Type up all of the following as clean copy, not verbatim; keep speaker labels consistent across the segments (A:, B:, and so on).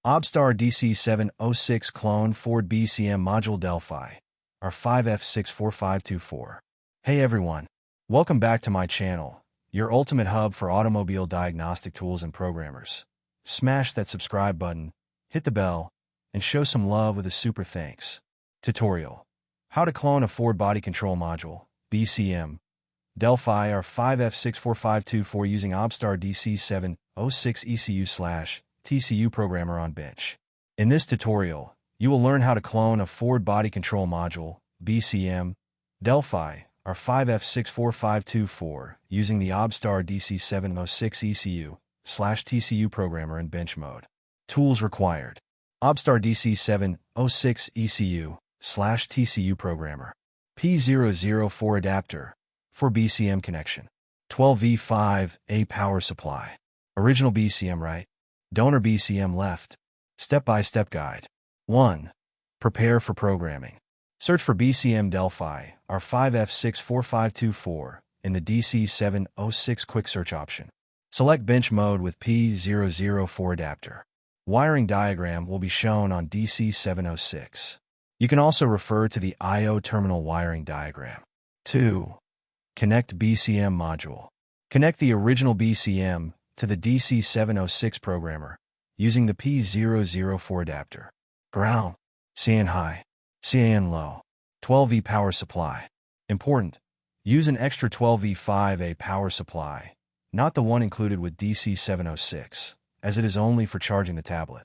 A: OBDSTAR DC706 clone Ford BCM module Delphi R5F64524. Hey everyone, welcome back to my channel, your ultimate hub for automobile diagnostic tools and programmers. Smash that subscribe button, hit the bell, and show some love with a super thanks. Tutorial: How to clone a Ford body control module, BCM, Delphi R5F64524 using OBDSTAR DC706 ECU/TCU programmer on bench. In this tutorial, you will learn how to clone a Ford body control module, BCM, Delphi R5F64524 using the OBDSTAR DC706 ECU/TCU programmer in bench mode. Tools required: OBDSTAR DC706 ECU/TCU programmer, P004 adapter for BCM connection, 12V5A power supply, original BCM right, donor BCM left. Step-by-step guide. 1. Prepare for programming. Search for BCM Delphi R5F64524 in the DC706 quick search option. Select bench mode with P004 adapter. Wiring diagram will be shown on DC706. You can also refer to the I/O terminal wiring diagram. 2. Connect BCM module. Connect the original BCM to the DC706 programmer using the P004 adapter. Ground, CAN high, CAN low, 12V power supply. Important: use an extra 12V5A power supply, not the one included with DC706, as it is only for charging the tablet.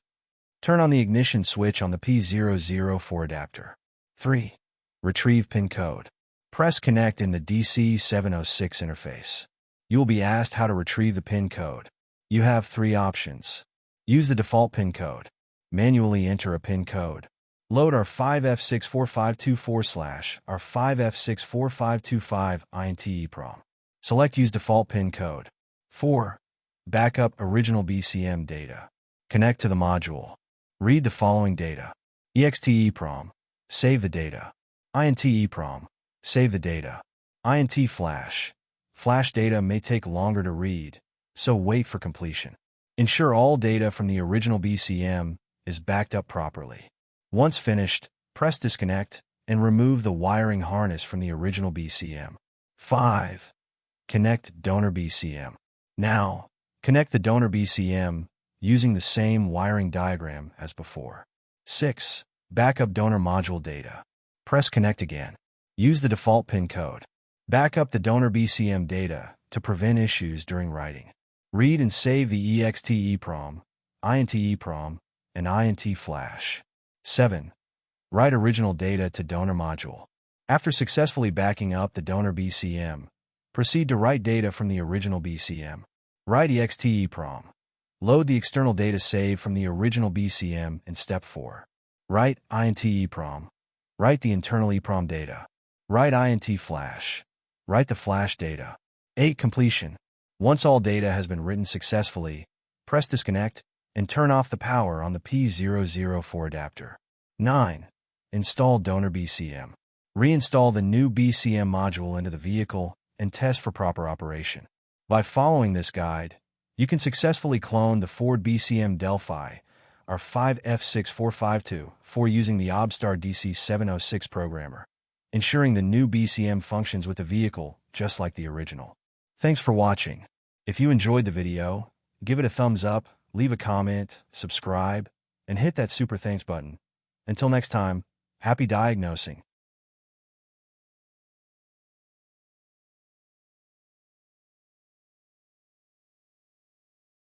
A: Turn on the ignition switch on the P004 adapter. 3. Retrieve pin code. Press connect in the DC706 interface. You will be asked how to retrieve the pin code. You have 3 options. Use the default pin code. Manually enter a pin code. Load R5F64524/R5F64525 INT EEPROM. Select Use Default Pin Code. 4. Backup original BCM data. Connect to the module. Read the following data: ext EEPROM, save the data; int EEPROM, save the data; int flash. Flash data may take longer to read, so wait for completion. Ensure all data from the original BCM is backed up properly. Once finished, press disconnect and remove the wiring harness from the original BCM. 5. Connect donor BCM. Now, connect the donor BCM using the same wiring diagram as before. 6. Backup donor module data. Press connect again. Use the default pin code. Back up the donor BCM data to prevent issues during writing. Read and save the ext EEPROM, int EEPROM, and int flash. 7. Write original data to donor module. After successfully backing up the donor BCM, proceed to write data from the original BCM. Write ext EEPROM. Load the external data saved from the original BCM in step 4. Write int EEPROM. Write the internal EEPROM data. Write int flash. Write the flash data. 8. Completion. Once all data has been written successfully, press disconnect and turn off the power on the P004 adapter. 9. Install donor BCM. Reinstall the new BCM module into the vehicle and test for proper operation. By following this guide, you can successfully clone the Ford BCM Delphi R5F64524 using the OBDSTAR DC706 programmer, ensuring the new BCM functions with the vehicle just like the original. Thanks for watching. If you enjoyed the video, give it a thumbs up, leave a comment, subscribe, and hit that super thanks button. Until next time, happy diagnosing.